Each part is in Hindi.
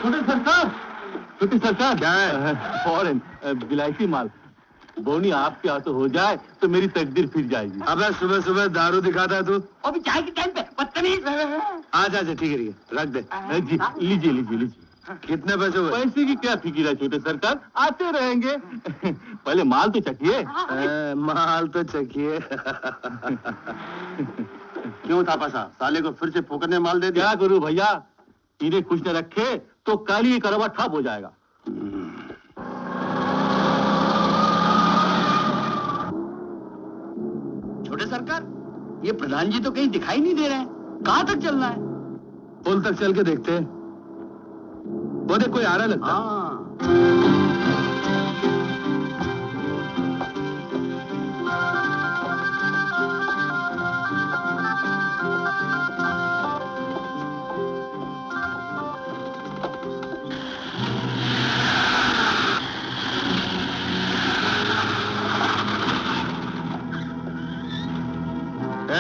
छोटे सरकार क्या है? फॉरेन विलायती माल। बोनी आपके हाथ हो जाए तो मेरी तकदीर फिर जाएगी। अबे सुबह सुबह दारू दिखाता है तू? अभी चाय के टाइम पे बदतमीज। अच्छा ठीक है रख दे। जी लीजिए लीजिए लीजिए। कितने पैसे हुए? पैसे की क्या फिक्र है छोटे सरकार, आते रहेंगे। पहले माल तो चखिए। माल तो चखिए। क्यों थापा साहब, साले को फिर से फोकट में माल दे दिया? क्या करूं भैया, इन्हें कुछ न रखे तो काली करवा ठप हो जाएगा। छोटे सरकार, ये प्रधान जी तो कहीं दिखाई नहीं दे रहे हैं, कहां तक चलना है? पुल तक चल के देखते हैं। वो देख कोई आ रहा लगता है।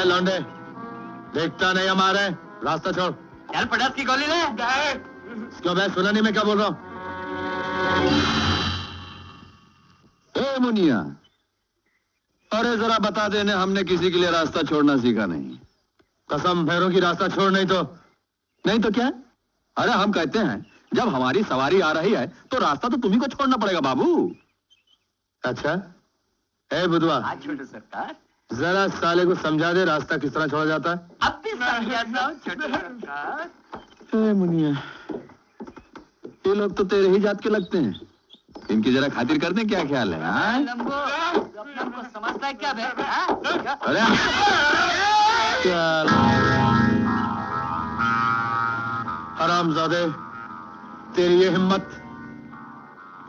लौंडे, देखता नहीं हमारे, रास्ता छोड़। चल पटास की गोली ले। क्यों मैं सुना नहीं, मैं क्या बोल रहा हूँ? ए मुनिया, अरे जरा बता देने, हमने किसी के लिए रास्ता छोड़ना सीखा नहीं। कसम भैरों की, रास्ता छोड़, नहीं तो क्या? अरे हम कहते हैं जब हमारी सवारी आ रही है तो रास्ता तो तुम्ही को छोड़ना पड़ेगा बाबू। अच्छा ए बुधवा, छोटे सरकार, जरा साले को समझा दे रास्ता किस तरह छोड़ा जाता है। अब भी समझाता हूं छोटे सरकार। ए मुनिया, ये लोग तो तेरे ही जात के लगते हैं, इनकी जरा खातिर कर दे, क्या ख्याल है? लंबो, अपने को समझता है क्या बे? अरे हरामजादे, तेरी ये हिम्मत,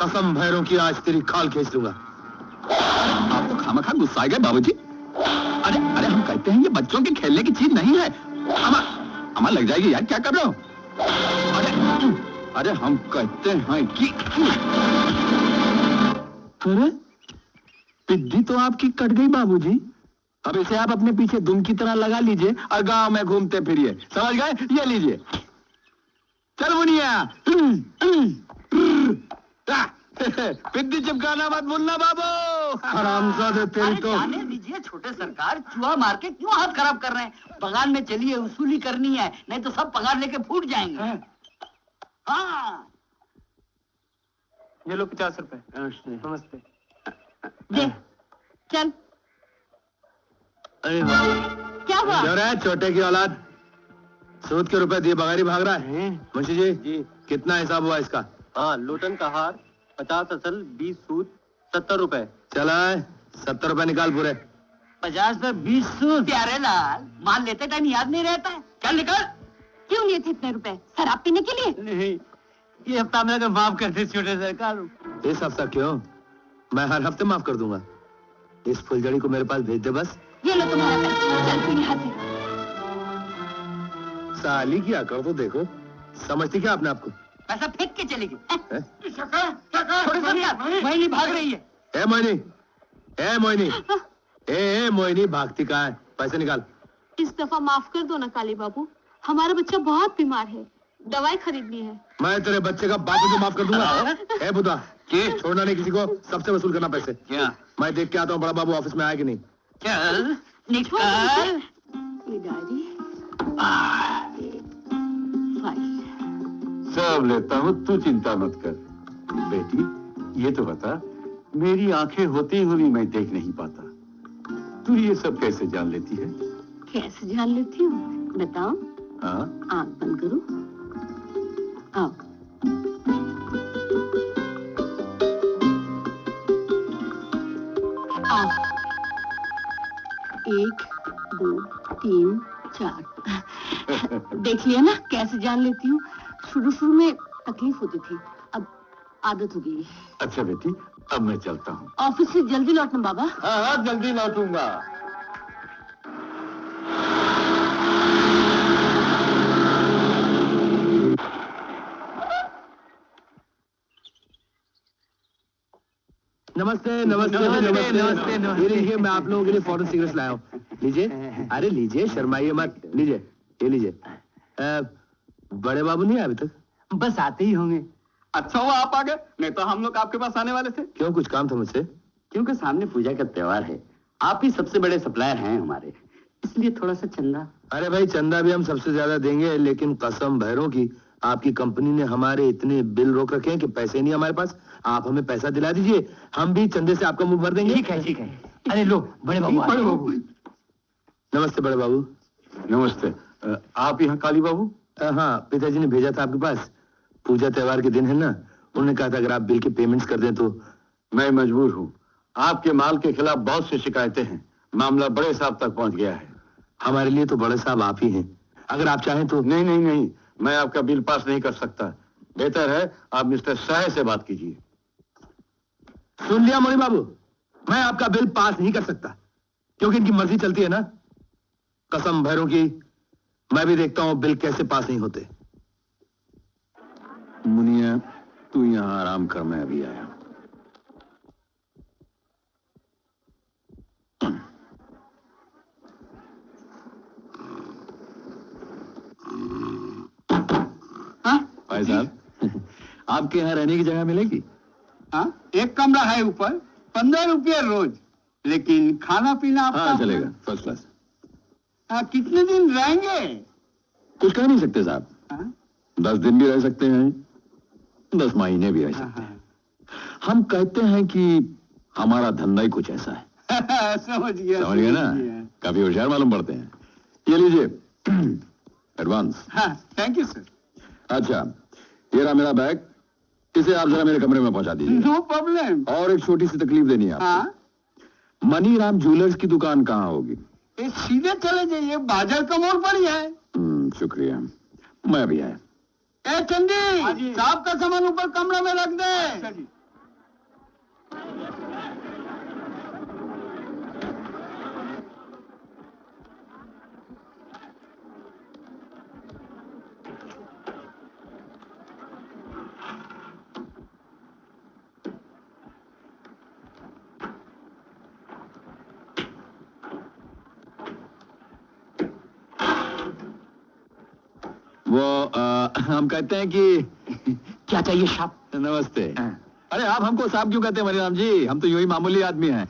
कसम भैरों की आज तेरी खाल खींच लूंगा। आप तो खामखा गुस्सा गए बाबूजी। अरे हम कहते हैं ये बच्चों के खेलने की चीज नहीं है। अमा लग जाएगी यार, क्या कर रहे हो? अरे हम कहते हैं कि अरे पिद्दी तो आपकी कट गई बाबूजी। अब इसे आप अपने पीछे दुम की तरह लगा लीजिए और गांव में घूमते फिरिए, समझ गए? ये लीजिए। चल मुनिया। पिद्दी चिपकाना मत भूलना बाबू। हरामजादे तेरी तो। जाने दीजिए छोटे सरकार, चूहा मार के क्यों हाथ खराब कर रहे हैं? पगार में चलिए, वसूली करनी है, नहीं तो सब पगार लेके फूट जाएंगे। हाँ ये लो 50 रुपए। नमस्ते। दे, चल। अरे क्या हुआ? क्यों रहा है छोटे की औलाद? सूद के रुपए दिए बगैर ही भाग रहा है। मुंशी जी कितना हिसाब हुआ इसका? हाँ, लोटन का हार 50 असल, 20 सूद, 70 रुपए। चला है 70 रुपए निकाल पूरे। 50 पे 20 सूद। प्यारे लाल, माल लेते टाइम याद नहीं रहता है? चल निकल। क्यों लिए थे इतने रुपए? शराब पीने के लिए? नहीं, ये हफ्ता मेरा माफ कर दे छोटे सरकार। इस हफ्ता क्यों, मैं हर हफ्ते माफ कर दूंगा। इस फुलझड़ी को मेरे पास भेज दे बस। ये लो तुम्हारा पैसा, चल तू यहाँ से। साली की अकड़ तो देखो, समझती क्या आपने आपको? पैसा फेंक के चलेगी। छोटे सरकार, मोहिनी भाग रही है। ए मोहिनी, ए मोहिनी, भागती कहाँ है? पैसे निकाल। इस दफा माफ कर दो ना काली बाबू, हमारा बच्चा बहुत बीमार है, दवाई खरीदनी है। मैं तेरे बच्चे का बाप को माफ कर दूंगा। ए बुधा, छोड़ना नहीं किसी को, सबसे वसूल करना पैसे। क्या? मैं देख के आता हूँ बड़ा बाबू ऑफिस में आया कि नहीं। चल निकल। ये डायरी, फाइल। सब लेता हूँ, तू चिंता मत कर। बेटी ये तो बता, मेरी आंखें होती हुई मैं देख नहीं पाता, तू ये सब कैसे जान लेती है? कैसे जान लेती हूँ बताओ? हाँ? आँख बंद करो, आओ। आओ, 1 2 3 4। देख लिया ना कैसे जान लेती हूँ? शुरू में तकलीफ होती थी, अब आदत हो गई है। अच्छा बेटी, अब मैं चलता हूँ। ऑफिस से जल्दी लौटना बाबा। हाँ, जल्दी लौटूंगा। नमस्ते नमस्ते नमस्ते नमस्ते। ये लीजिए, मैं आप लोगों के लिए फॉरेन सिगरेट्स लाया हूँ, लीजिए। अरे लीजिए, शर्माइए मत, लीजिए, ये लीजिए। बड़े बाबू नहीं आए अभी तक? बस आते ही होंगे। अच्छा हुआ आप आ गए, नहीं तो हम लोग आपके पास आने वाले थे। क्यों, कुछ काम था मुझसे? क्योंकि सामने पूजा का त्योहार है, आप ही सबसे बड़े सप्लायर हैं हमारे, इसलिए थोड़ा सा चंदा। अरे भाई, चंदा भी हम सबसे ज्यादा देंगे, लेकिन कसम भैरों की आपकी कंपनी ने हमारे इतने बिल रोक रखे हैं कि पैसे नहीं हमारे पास। आप हमें पैसा दिला दीजिए, हम भी चंदे से आपका मुंह भर देंगे। ठीक है ठीक है। अरे लो बड़े बाबू, बड़े बाबू। नमस्ते बड़े बाबू। नमस्ते। आप यहाँ काली बाबू? हाँ, पिताजी ने भेजा था आपके पास। पूजा त्योहार के दिन है ना, उन्होंने कहा था अगर आप बिल के पेमेंट्स कर दें तो। मैं मजबूर हूँ, आपके माल के खिलाफ बहुत सी शिकायतें हैं, मामला बड़े साहब तक पहुँच गया है। हमारे लिए तो बड़े साहब आप ही हैं, अगर आप चाहें तो। नहीं नहीं नहीं, मैं आपका बिल पास नहीं कर सकता। बेहतर है आप मिस्टर शाह से बात कीजिए। सुन लिया मोनी बाबू, मैं आपका बिल पास नहीं कर सकता, क्योंकि इनकी मर्जी चलती है ना। कसम भैरों की, मैं भी देखता हूं बिल कैसे पास नहीं होते। मुनिया, तू यहाँ आराम कर, मैं अभी आया। भाई साहब, आपके यहाँ रहने की जगह मिलेगी? हाँ, एक कमरा है ऊपर, 15 रुपये रोज, लेकिन खाना पीना आपका। हाँ चलेगा, फर्स्ट क्लास। कितने दिन रहेंगे? कुछ कह नहीं सकते साहब। हाँ? 10 दिन भी रह सकते हैं, 10 महीने भी रह सकते हैं। हम कहते हैं कि हमारा धंधा ही कुछ ऐसा है। समझ गया ना? काफी होशियार मालूम पड़ते हैं। ये लीजिए एडवांस। हाँ, थैंक यू सर। अच्छा, ये रहा मेरा बैग, इसे आप जरा मेरे कमरे में पहुंचा दीजिए। No problem. और एक छोटी सी तकलीफ देनी है आपको। हाँ? मनीराम ज्वेलर्स की दुकान कहाँ होगी? ये सीधे चले जाइए, बाजार का मोड़ पर ही है। शुक्रिया, मैं भी आया। ए चंदी, साहब का सामान ऊपर कमरा में रख दे। अच्छा जी। हम कहते हैं कि क्या चाहिए साहब? नमस्ते। अरे आप हमको साहब क्यों कहते हैं मनीराम जी? हम तो यूं ही मामूली आदमी हैं।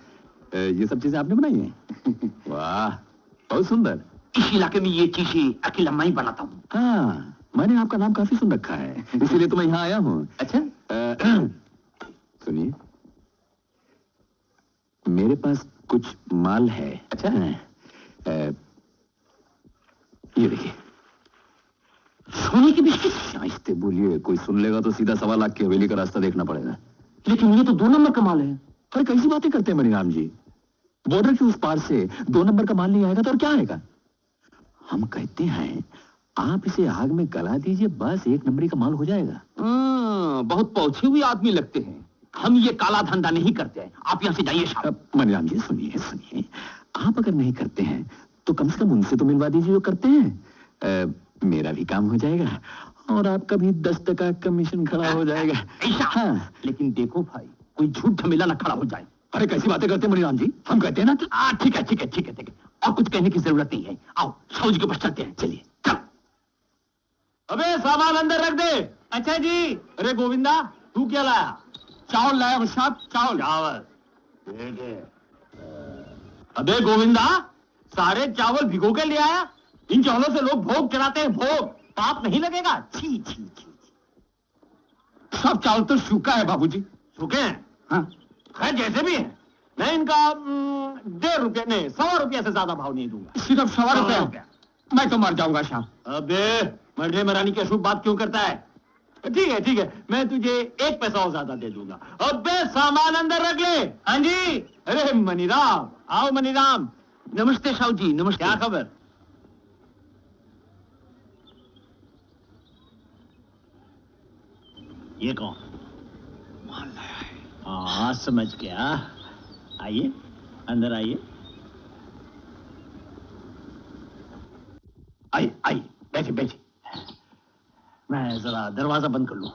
ये सब चीजें आपने बनाई हैं? वाह, बहुत सुंदर। इस इलाके में ये चीजें अकेला मैं ही बनाता हूँ। हाँ, मैंने आपका नाम काफी सुन रखा है, इसीलिए तो मैं यहाँ आया हूँ। अच्छा? सुनिए, मेरे पास कुछ माल है। अच्छा? ये देखिए। सोने की बिस्किट? आहिस्ते बोलिए, कोई सुन लेगा तो सीधा 1.25 लाख की हवेली का रास्ता देखना पड़ेगा। लेकिन ये तो 2 नंबर का माल है। अरे कैसी बातें करते हैं मनीराम जी? बॉर्डर के उस पार से 2 नंबर का माल नहीं आएगा तो और क्या आएगा? हम कहते हैं आप इसे आग में गला दीजिए, बस 1 नंबरी का माल हो जाएगा। बहुत पहुंचे हुए आदमी लगते हैं। हम ये काला धंधा नहीं करते हैं। आप यहाँ से जाइए साहब। मनीराम जी सुनिए सुनिए, आप अगर नहीं करते हैं तो कम से कम उनसे तो मिलवा दीजिए जो करते हैं। मेरा भी काम हो जाएगा और आपका भी 10% कमीशन खड़ा हो जाएगा। ऐसा? हाँ। लेकिन देखो भाई, कोई झूठ झमेला ना खड़ा हो जाए। अरे कैसी बातें करते हैं मनीराम जी? हम कहते हैं ना कि ठीक है ठीक है ठीक है ठीक है, और कुछ कहने की जरूरत नहीं है। आओ सौजी के पास चलते हैं। चलिए चल। अबे सामान अंदर रख दे। अच्छा जी। अरे गोविंदा, तू क्या लाया? चावल लाया हूँ साहब, चावल। अबे गोविंदा, सारे चावल भिगो के ले आया। इन चावलों से लोग भोग चढ़ाते हैं, भोग। पाप नहीं लगेगा? छी छी छी। सब चावल तो सूखा है बाबूजी। सूखे हैं? हाँ। खैर जैसे भी है, मैं इनका 1.5 रुपये नहीं, 1.25 रुपये से ज्यादा भाव नहीं दूंगा। सिर्फ 1.25 रुपया? मैं तो मर जाऊंगा साहब। अबे मरने मरानी की अशुभ बात क्यों करता है? ठीक है, मैं तुझे 1 पैसा और ज्यादा दे दूंगा। अबे सामान अंदर रख ले। हाँ जी। अरे मनीराम, आओ मनीराम। नमस्ते साहू जी, नमस्ते। क्या खबर? ये कौन? हाँ समझ गया। आइए अंदर आइए। आइए बैठे बैठे। मैं जरा दरवाजा बंद कर लूं।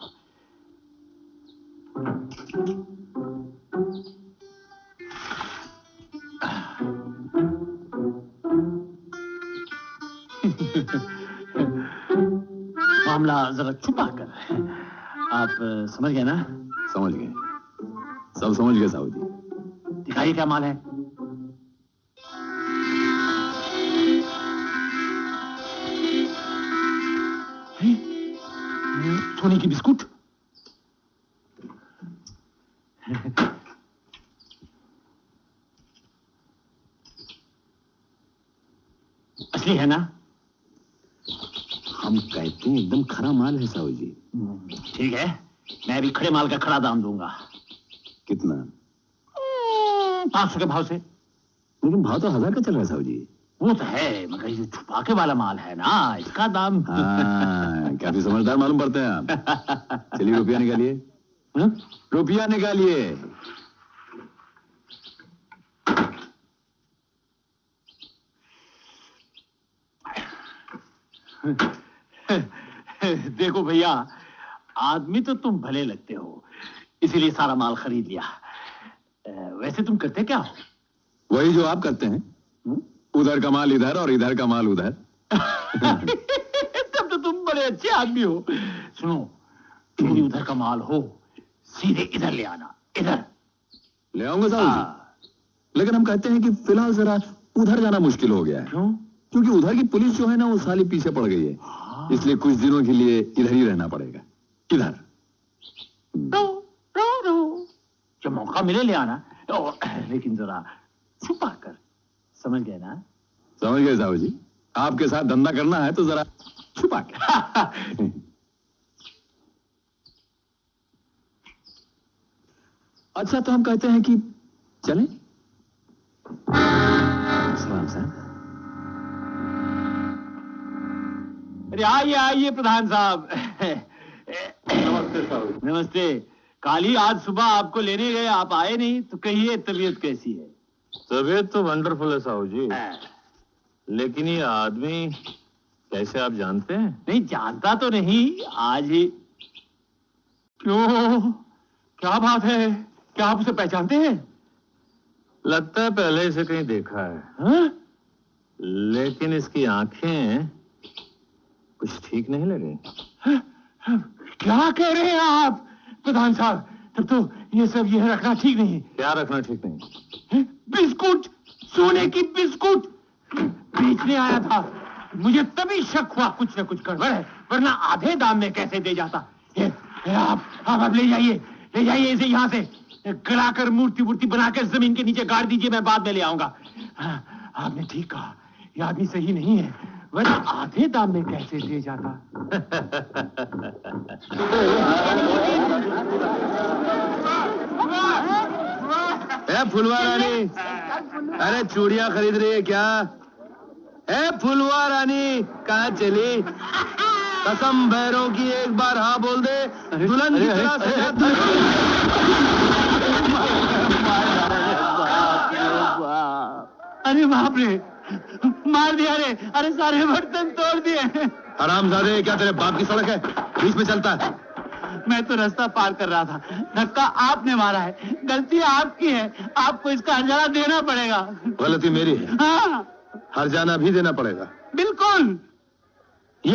मामला जरा छुपा कर। आप समझ गए ना? समझ गए, सब समझ गए साहू जी। दिखाइए क्या माल है। सोने की बिस्कुट। असली है ना? हम कहते हैं एकदम खरा माल है साहू जी। ठीक है, मैं भी खड़े माल का खड़ा दाम दूंगा। कितना? 500 के भाव से। लेकिन भाव तो 1000 का चल रहा है साहू जी। वो तो है, मगर ये छुपा के वाला माल है ना, इसका दाम। हाँ, काफी समझदार मालूम पड़ते हैं आप। चलिए रुपया निकालिए। हाँ? रुपया निकालिए। देखो भैया, आदमी तो तुम भले लगते हो, इसीलिए सारा माल खरीद लिया। वैसे तुम करते क्या हो? वही जो आप करते हैं। उधर का माल इधर और इधर का माल उधर। तब तो तुम बड़े अच्छे आदमी हो। सुनो, तुम उधर का माल हो, सीधे इधर ले आना। इधर ले आऊंगा साहब जी। लेकिन हम कहते हैं कि फिलहाल जरा उधर जाना मुश्किल हो गया है। क्यों? क्योंकि उधर की पुलिस जो है ना, वो साली पीछे पड़ गई है। इसलिए कुछ दिनों के लिए इधर ही रहना पड़ेगा। इधर जब मौका मिले ले आना, लेकिन जरा छुपा कर। समझ गए ना? समझ गए साहू जी। आपके साथ धंधा करना है तो जरा छुपा के। अच्छा, तो हम कहते हैं कि चलें? सलाम साहब। अरे आइए आइए प्रधान साहब। नमस्ते साहब। नमस्ते। कल ही आज सुबह आपको लेने गए, आप आए नहीं, तो कहिए तबीयत कैसी है? तबीयत तो वंडरफुल है साहू जी, लेकिन ये आदमी कैसे आप जानते हैं? नहीं जानता तो नहीं, आज ही। क्यों, क्या बात है? क्या आप उसे पहचानते हैं? लगता है पहले इसे कहीं देखा है। हाँ? लेकिन इसकी आंखें कुछ ठीक नहीं लगी। क्या कह रहे हैं आप प्रधान साहब? तब तो ये सब यह रखना ठीक नहीं। क्या रखना ठीक नहीं? बिस्कुट, सोने की बिस्कुट बेचने आया था। मुझे तभी शक हुआ कुछ न कुछ गड़बड़ है, वरना आधे दाम में कैसे दे जाता। आप ले जाइए इसे यहाँ से। गड़ाकर मूर्ति वूर्ति बनाकर जमीन के नीचे गाड़ दीजिए, मैं बाद में ले आऊंगा। आपने ठीक कहा, यह आदमी सही नहीं है, वरना आधे दाम में कैसे दे जाता। फुलवा रानी, अरे चूड़ियां खरीद रही है क्या? फुलवा रानी, कहाँ चली? कसम भैरों की एक बार हाँ बोल दे, दुल्हन की तरह अरे बाप रे, मार दिया रे। अरे सारे बर्तन तोड़ दिए। हरामजादे, क्या तेरे बाप की सड़क है? बीच में चलता है। मैं तो रास्ता पार कर रहा था, धक्का आपने मारा है, गलती आपकी है, आपको इसका हर्जाना देना पड़ेगा। गलती मेरी है। हाँ हर्जाना भी देना पड़ेगा। बिल्कुल। अरे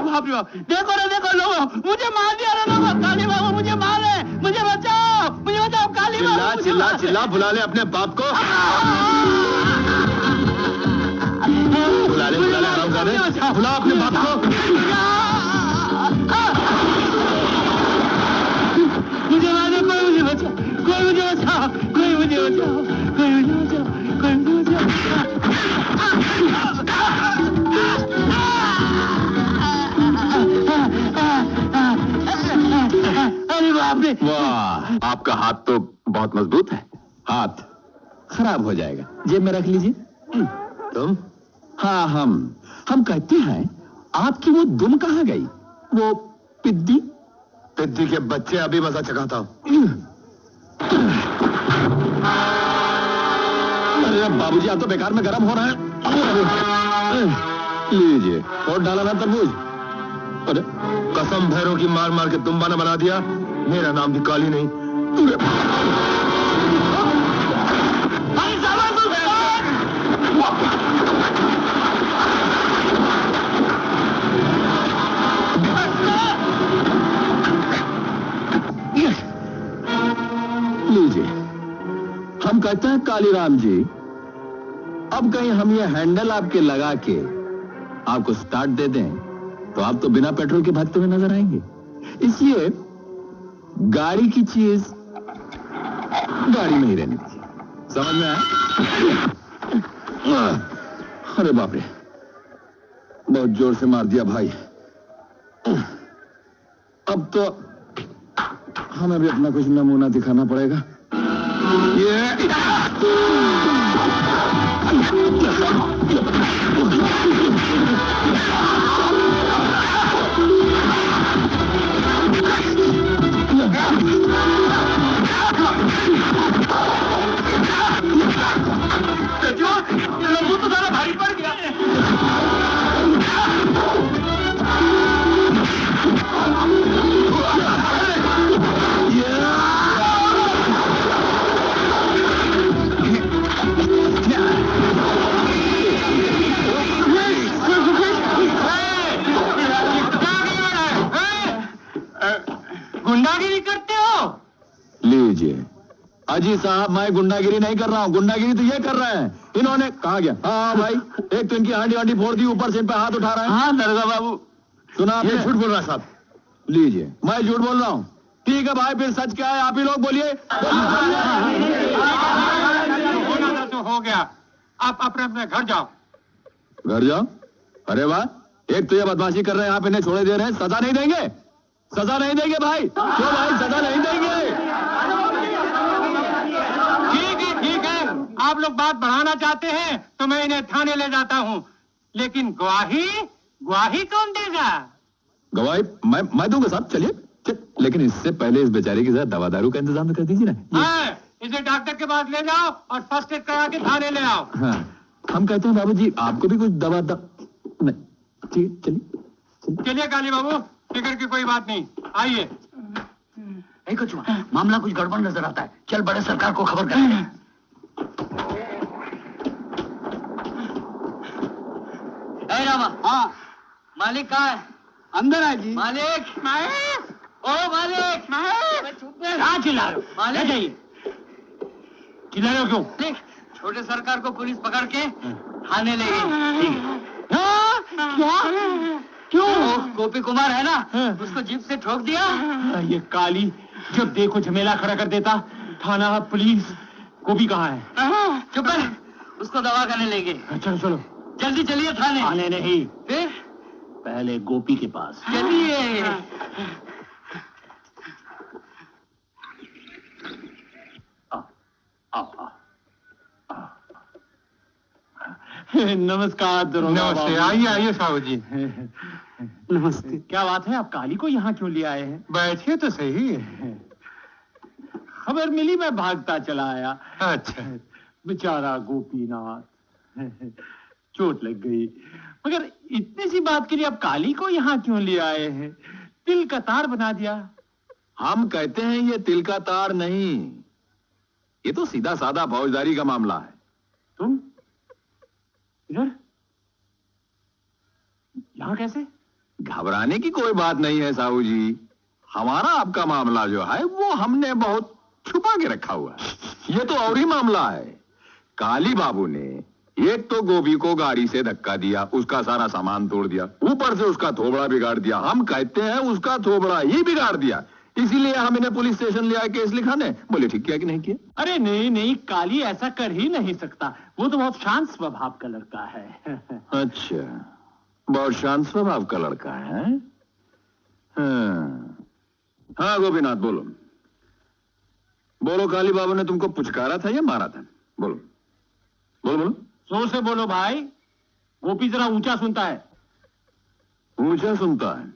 बाप रे बाप, देखो रे देखो लोगों, मुझे मार दिया रे लोगों। काली बाबू मुझे मार ले, मुझे बचाओ, काली बाबू। चिल्ला चिल्ला बुला ले अपने बाप को। बुला ले हरामजादे, बुला अपने बाप को। मुझे मार दे, कोई मुझे बचाओ, कोई मुझे बचाओ, कोई मुझे बचाओ, कोई मुझे बचाओ, कोई मुझे बचाओ। अरे बाप रे। वाह, आपका हाथ तो बहुत मजबूत है। हाथ खराब हो जाएगा, जेब में रख लीजिए। तुम? हाँ, हम कहते हैं आपकी वो दुम कहाँ गई? वो पिद्दी के बच्चे अभी मजा चखाता हूं। अरे बाबूजी, आप तो बेकार में गर्म हो रहा है। लीजिए, और डाला ना तरबूज। अरे कसम भैरों की मार मार के दुम्बाना बना दिया। मेरा नाम भी काली नहीं। कहते हैं कालीराम जी, अब कहीं हम ये हैंडल आपके लगा के आपको स्टार्ट दे दें तो आप तो बिना पेट्रोल के भागते हुए नजर आएंगे। इसलिए गाड़ी की चीज गाड़ी में ही रहनी चाहिए। समझ में आया? अरे बाप रे, बहुत जोर से मार दिया भाई। अब तो हमें भी अपना कुछ नमूना दिखाना पड़ेगा। ये लड्डू तो सारा भारी पड़ गया। गुंडागिरी करते हो? लीजिए अजी साहब, मैं गुंडागिरी नहीं कर रहा हूँ, गुंडागिरी तो ये कर रहे हैं। इन्होंने कहा गया। हाँ भाई, एक तो इनकी हांडी हांडी फोड़ दी, ऊपर से इन पे हाथ उठा रहे हैं। हाँ दरोगा बाबू, सुना आपने? ये झूठ बोल रहा है साहब। लीजिए, मैं झूठ बोल रहा हूँ। ठीक है भाई, फिर सच क्या है आप ही लोग बोलिए। तो हो गया, आप अपने अपने घर जाओ। घर जाओ? अरे वाह, एक तो ये बदमाशी कर रहे हैं, आप इन्हें छोड़े दे रहे हैं। सजा नहीं देंगे? सजा नहीं देंगे भाई? क्यों भाई, सजा नहीं देंगे? ठीक है, आप लोग बात बढ़ाना चाहते हैं तो मैं इन्हें थाने ले जाता हूँ, लेकिन गवाही कौन देगा? गवाही मैं दूंगा साहब, चलिए। लेकिन इससे पहले इस बेचारे की जरा दवा दारू का इंतजाम तो कर दीजिए ना। हाँ, इसे डॉक्टर के पास ले जाओ और फर्स्ट एड करा के थाने ले आओ। हाँ, हम कहते हैं बाबू जी आपको भी कुछ दवा नहीं, ठीक है, चलिए। चलिए काली बाबू, फिक्र की कोई बात नहीं, आइए। कुछ मामला कुछ गड़बड़ नजर आता है, चल बड़े सरकार को खबर करते हैं। रामा, हाँ मालिक कहाँ है? अंदर है जी। मालिक, ओ मालिक, कहाँ चिल्ला रहे हो? मालिक जाइए। चिल्ला रहे हो क्यों? मालिक, छोटे सरकार को पुलिस पकड़ के थाने ले गई। ठीक है। क्या? क्यों? गोपी कुमार है ना, उसको जीप से ठोक दिया। ये काली जब देखो झमेला खड़ा कर देता। थाना, पुलिस, गोपी कहाँ है? चुप है, उसको दवा करने ले गए। चलो चलो, जल्दी चलिए थाने। थाने नहीं, फिर पहले गोपी के पास। चलिए। नमस्कार दरोगा बाबू। नमस्ते, आइए आइए साहू जी। नमस्ते। क्या बात है, आप काली को यहाँ क्यों ले आए हैं? बैठिए तो सही। खबर मिली, मैं भागता चला आया। अच्छा, बेचारा गोपीनाथ, चोट लग गई। मगर इतनी सी बात के लिए आप काली को यहाँ क्यों ले आए हैं? तिल का तार बना दिया। हम कहते हैं ये तिल का तार नहीं, ये तो सीधा साधा फौजदारी का मामला है। तुम इधर यहाँ कैसे? घबराने की कोई बात नहीं है साहू जी। हमारा आपका मामला जो है वो हमने बहुत छुपा के रखा हुआ है। ये तो और ही मामला है। काली बाबू ने एक तो गोभी को गाड़ी से धक्का दिया, उसका सारा सामान तोड़ दिया, ऊपर से उसका थोबड़ा बिगाड़ दिया। हम कहते हैं उसका थोबड़ा ही बिगाड़ दिया, इसीलिए हम इन्हें पुलिस स्टेशन ले आए केस लिखाने। बोले ठीक किया कि नहीं किया? अरे नहीं नहीं, काली ऐसा कर ही नहीं सकता। वो तो बहुत शांत स्वभाव का लड़का है। अच्छा, बहुत शांत स्वभाव का लड़का है। हाँ गोपीनाथ, बोलो बोलो, काली बाबू ने तुमको पुचकारा था या मारा था? बोलो बोलो बोलो। जोर से बोलो भाई, गोपी जरा ऊंचा सुनता है। ऊंचा सुनता है?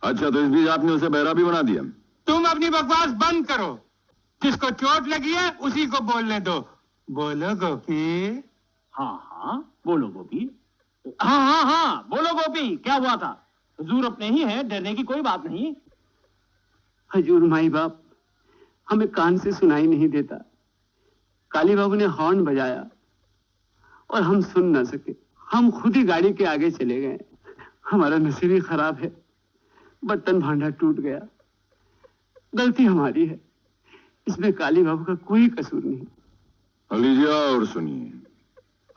अच्छा, तो इस बीच आपने उसे बहरा भी बना दिया? तुम अपनी बकवास बंद करो। जिसको चोट लगी है उसी को बोलने दो। बोलो गोपी। हाँ हाँ बोलो गोपी। हाँ हाँ हाँ बोलो गोपी, क्या हुआ था? हुजूर अपने ही है, डरने की कोई बात नहीं। हजूर माई बाप, हमें कान से सुनाई नहीं देता। काली बाबू ने हॉर्न बजाया और हम सुन न सके। हम खुद ही गाड़ी के आगे चले गए। हमारा नसीब ही खराब है, बर्तन भांडा टूट गया। गलती हमारी है, इसमें काली बाबू का कोई कसूर नहीं। लीजिए और सुनिए।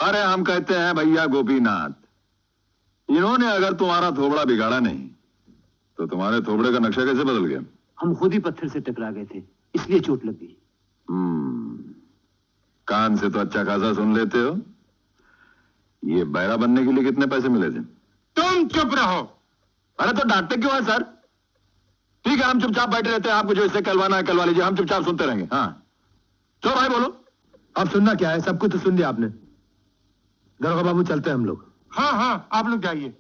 अरे हम कहते हैं भैया गोपीनाथ, इन्होंने अगर तुम्हारा थोबड़ा बिगाड़ा नहीं तो तुम्हारे थोबड़े का नक्शा कैसे बदल गया? हम खुद ही पत्थर से टकरा गए थे, इसलिए चोट लग गई। कान से तो अच्छा खासा सुन लेते हो। ये बहरा बनने के लिए कितने पैसे मिले थे? तुम चुप रहो। अरे तो डांटते क्यों है सर? ठीक है, हम चुपचाप बैठे रहते हैं, आपको जो इससे कहलवाना है कहलवा लीजिए, हम चुपचाप सुनते रहेंगे। हाँ चलो भाई बोलो। अब सुनना क्या है, सब कुछ तो सुन लिया आपने। दरोगा बाबू चलते हैं हम लोग। हाँ हाँ, आप लोग जाइए।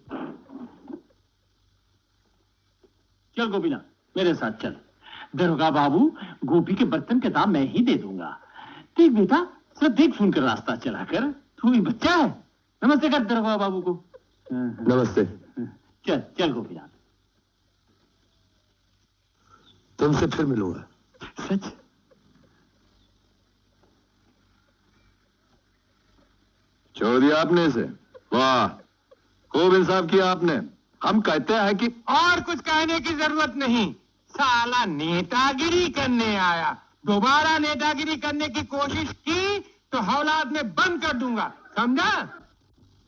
चल गोपीनाथ, मेरे साथ चल। दरोगा बाबू, गोपी के बर्तन के दाम मैं ही दे दूंगा। देख बेटा, सिर्फ देख सुन कर रास्ता चला कर। तू भी बच्चा है। नमस्ते कर दरोगा बाबू को। नमस्ते। चल चल गोपीनाथ। तुमसे फिर मिलूंगा। सच? छोड़ दिया आपने इसे? वाह, खूब इंसाफ किया आपने। हम कहते हैं कि और कुछ कहने की जरूरत नहीं। साला नेतागिरी करने आया। दोबारा नेतागिरी करने की कोशिश की तो हौलाद में बंद कर दूंगा, समझा?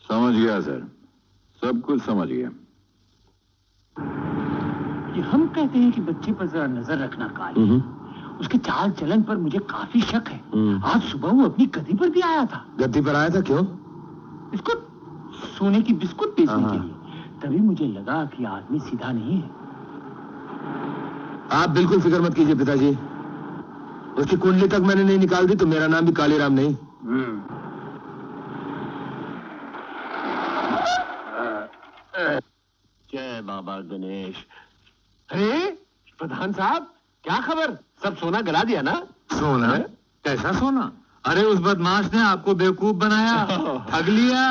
समझ गया सर, सब कुछ समझ गया। ये हम कहते हैं कि बच्चे पर जरा नजर रखना काली। उसके चाल चलन पर मुझे काफी शक है। आज सुबह वो अपनी गद्दी पर भी आया था। गद्दी पर आया था? क्यों? बिस्कुट, सोने की बिस्कुट बेचने के लिए। तभी मुझे लगा कि आदमी सीधा नहीं है। आप बिल्कुल फिक्र मत कीजिए पिताजी, उसकी कुंडली तक मैंने नहीं निकाल दी तो मेरा नाम भी कालीराम नहीं। जय बाबा गणेश। अरे प्रधान साहब, क्या खबर? सब सोना गला दिया ना? सोना? कैसा सोना? अरे उस बदमाश ने आपको बेवकूफ बनाया, ठग लिया।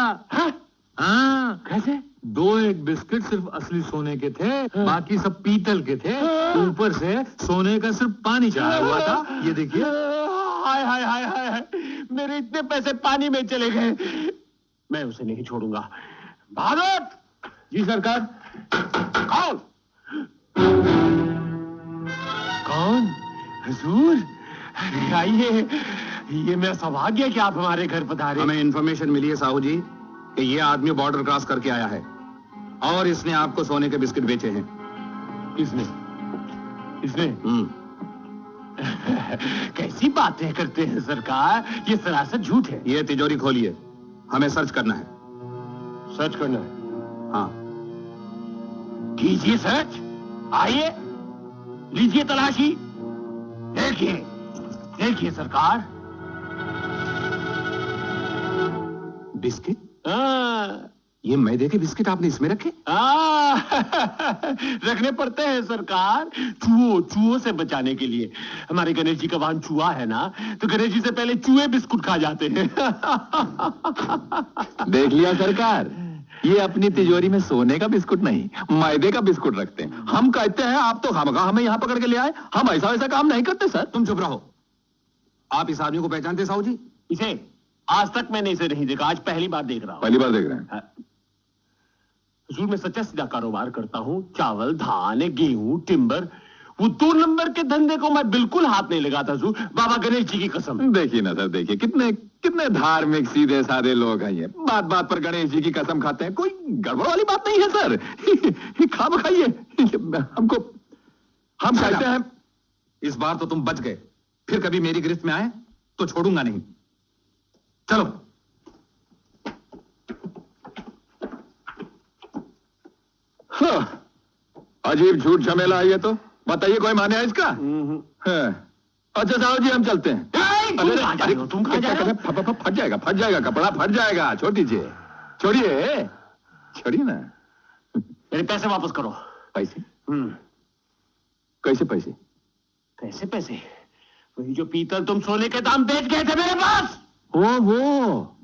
हाँ। कैसे? 2-1 बिस्किट सिर्फ असली सोने के थे, बाकी सब पीतल के थे। ऊपर से सोने का सिर्फ पानी चढ़ा हुआ था। ये देखिए। हाय हाय हाय हाय, मेरे इतने पैसे पानी में चले गए। मैं उसे नहीं छोड़ूंगा। भारत! जी सरकार। कौन? कौन? हुजूर, अरे आइए। ये मेरा सौभाग्य है कि आप हमारे घर पधारे। हमें इन्फॉर्मेशन मिली है साहू जी कि ये आदमी बॉर्डर क्रॉस करके आया है और इसने आपको सोने के बिस्किट बेचे हैं। किसने? इसने? कैसी बातें करते हैं सरकार, ये सरासर झूठ है। ये तिजोरी खोलिए, हमें सर्च करना है। सर्च करना है? हाँ। कीजिए सर्च। आइए, लीजिए तलाशी। देखिए देखिए सरकार। बिस्किट? हाँ। ये मैदे के बिस्किट आपने इसमें रखे? रखने पड़ते हैं सरकार, चूहों से बचाने के लिए। हमारे गणेश जी का वाहन चूहा है ना, तो गणेश जी से पहले चूहे बिस्कुट खा जाते हैं। देख लिया सरकार, ये अपनी तिजोरी में सोने का बिस्कुट नहीं, मैदे का बिस्कुट रखते हैं। हम कहते हैं आप तो खामखा हमें यहाँ पकड़ के ले आए। हम ऐसा वैसा काम नहीं करते सर। तुम चुप रहो। आप इस आदमी को पहचानते साहू जी? इसे आज तक मैंने इसे नहीं देखा, आज पहली बार देख रहा हूँ। पहली बार देख रहे हैं? हुजूर, मैं सच्चा सीधा कारोबार करता हूँ। चावल, धान, गेहूं, टिम्बर, वो 2 नंबर के धंधे को मैं बिल्कुल हाथ नहीं लगाता हुजूर, बाबा गणेश जी की कसम। देखिए ना सर, देखिए कितने कितने धार्मिक सीधे साधे लोग हैं। ये बात बात पर गणेश जी की कसम खाते हैं। कोई गड़बड़ वाली बात नहीं है सर। खाम खाइए हमको। हम कहते हैं इस बार तो तुम बच गए, फिर कभी मेरी गिरफ्त में आए तो छोड़ूंगा नहीं। चलो। हाँ, अजीब झूठ झमेला है ये तो। बताइए कोई माने है इसका? हाँ। अच्छा साहब जी, हम चलते हैं। तुम कहाँ जा रहे हो? फट जाएगा कपड़ा फट जाएगा। छोड़ दीजिए, छोड़िए ना। मेरे पैसे वापस करो। पैसे? कैसे पैसे? कैसे पैसे? वही जो पीतल तुम सोने के दाम बेच गए थे मेरे पास। वो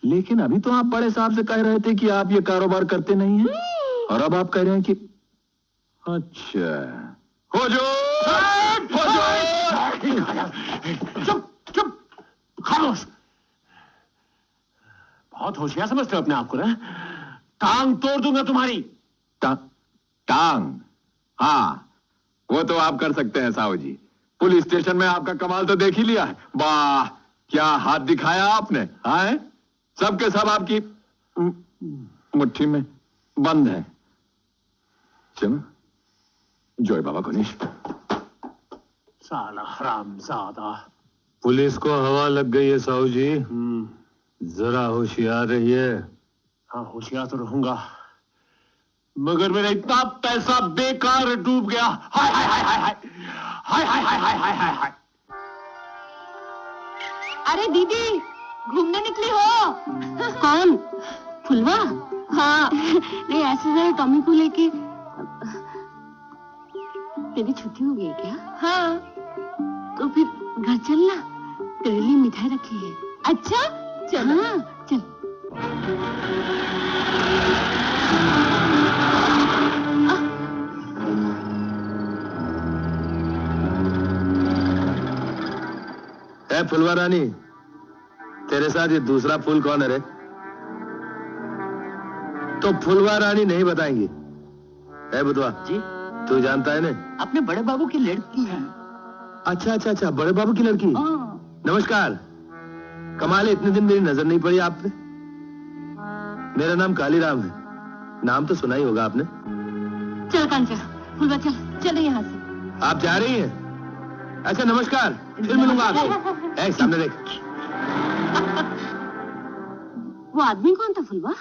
लेकिन अभी तो आप बड़े साहब से कह रहे थे कि आप ये कारोबार करते नहीं हैं, और अब आप कह रहे हैं कि अच्छा हो जो चुप खामोश। बहुत होशियार समझते हो अपने आप को ना। टांग तोड़ दूंगा तुम्हारी। टांग? हाँ, वो तो आप कर सकते हैं साहू जी। पुलिस स्टेशन में आपका कमाल तो देख ही लिया है। वाह, क्या हाथ दिखाया आपने? हाँ, सबके सब आपकी मुट्ठी में बंद है। चलो, जय बाबा गणेश। साला हरामजादा। पुलिस को हवा लग गई है साहू जी। जरा होशियार रहिए। हाँ, होशियार तो रहूंगा, मगर मेरा इतना पैसा बेकार डूब गया। हाय हाय हाय हाय हाय हाय हाय हाय हाय हाय हाय हाय। अरे दीदी, घूमने निकली हो? कौन? फुलवा? हाँ। नहीं, ऐसे जरा टॉमी को लेके। तेरी छुट्टी हो गई क्या? हाँ। तो फिर घर चलना, तेरे लिए मिठाई रखी है। अच्छा, चल। हाँ, चल। ए फुलवा रानी, तेरे साथ ये दूसरा फूल कौन है रे? तो फुलवा रानी नहीं बताएंगी। ए बुधवा जी, तू जानता है ना? अपने बड़े बाबू की लड़की है। अच्छा अच्छा अच्छा, बड़े बाबू की लड़की। नमस्कार। कमाल है, इतने दिन मेरी नजर नहीं पड़ी आप पे। मेरा नाम कालीराम है, नाम तो सुना ही होगा आपने। चल कांचा, फुलवा चल, चले यहाँ से। आप जा रही हैं? अच्छा नमस्कार, फिर मिलूंगा आपसे। ए, सामने देख। वो आदमी कौन था फुलवा?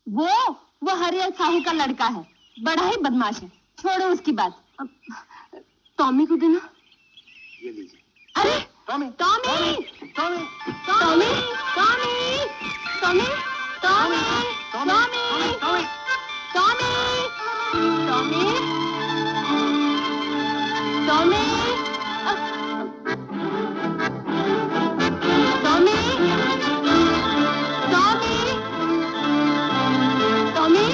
वो हरियर साहू का लड़का है, बड़ा ही बदमाश है। छोड़ो उसकी बात। अब टॉमी को देना। ये लीजिए। अरे Tommy, Tommy, Tommy, Tommy, Tommy, Tommy, Tommy, Tommy, Tommy, Tommy, Tommy, Tommy, Tommy,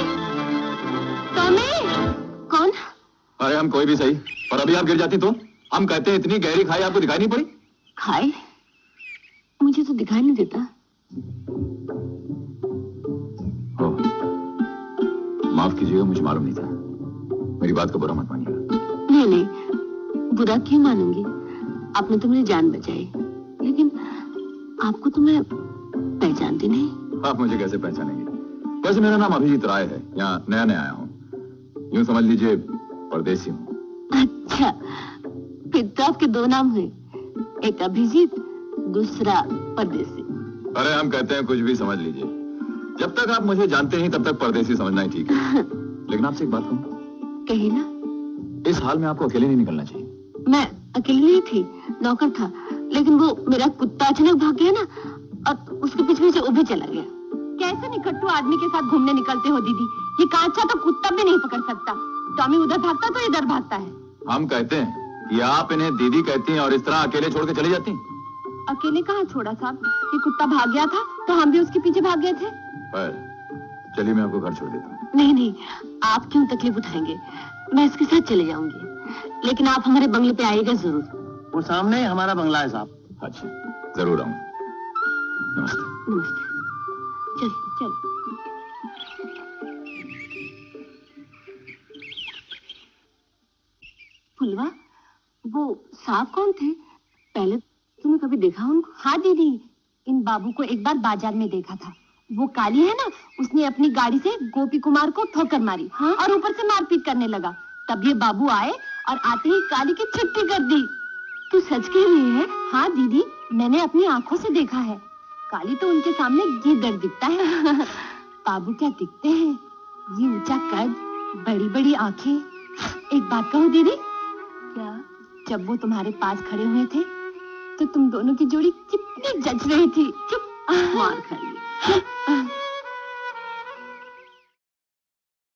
Tommy, कौन? अरे हम कोई भी सही, और अभी आप गिर जाती तो? हम कहते हैं इतनी गहरी खाई आपको दिखाई नहीं पड़ी? खाई? मुझे तो दिखाई नहीं देता। माफ कीजिएगा, मुझे मालूम नहीं था। मेरी बात को बुरा मत मानिएगा। नहीं नहीं, बुरा क्यों मानूंगी? आपने तो मेरी जान बचाई, लेकिन आपको तो मैं पहचानती नहीं। आप मुझे कैसे पहचानेंगे? वैसे मेरा नाम अभिजीत राय है, यहाँ नया नया आया हूँ। यूं समझ लीजिए परदेसी हूँ। अच्छा, फिर तो आपके दो नाम हुए, एक अभिजीत, दूसरा परदेसी। अरे हम कहते हैं कुछ भी समझ लीजिए, जब तक आप मुझे जानते नहीं तब तक परदेसी समझना ही ठीक है। लेकिन आपसे एक बात कहूँ? कही ना। इस हाल में आपको अकेले नहीं निकलना चाहिए। मैं अकेली नहीं थी, नौकर था, लेकिन वो मेरा कुत्ता अचानक भाग गया ना, और उसके पीछे से वो भी चला गया। कैसे निकट्टू आदमी के साथ घूमने निकलते हो दीदी? ये कांचा तो कुत्ता भी नहीं पकड़ सकता। टॉमी उधर भागता तो इधर भागता है। हम कहते हैं कि आप इन्हें दीदी कहती हैं और इस तरह अकेले छोड़ के चली जाती। अकेले कहाँ छोड़ा साहब? ये कुत्ता भाग गया था तो हम भी उसके पीछे भाग गए थे। चलिए मैं आपको घर छोड़ देता हूँ। नहीं नहीं, आप क्यों तकलीफ उठाएंगे? मैं इसके साथ चले जाऊंगी, लेकिन आप हमारे बंगले पे आइएगा जरूर। वो सामने ही हमारा बंगला है साहब। अच्छा, जरूर आऊंगा। नमस्ते। नमस्ते। चल चल। फुलवा, वो साहब कौन थे? पहले तुमने कभी देखा उनको? हाँ दीदी, इन बाबू को एक बार बाजार में देखा था। वो काली है ना, उसने अपनी गाड़ी से गोपी कुमार को ठोकर मारी। हाँ? और ऊपर से मारपीट करने लगा। तब ये बाबू आए और आते ही काली की छुट्टी कर दी। तू सच कह रही है? हाँ दीदी, मैंने अपनी आंखों से देखा है। काली तो उनके सामने गिद्दड़ दिखता है। बाबू क्या दिखते हैं? ये ऊंचा कद, बड़ी बड़ी आंखें। एक बात कहूँ दीदी? क्या? जब वो तुम्हारे पास खड़े हुए थे तो तुम दोनों की जोड़ी कितनी जच रही थी। चुप, मार खाइए।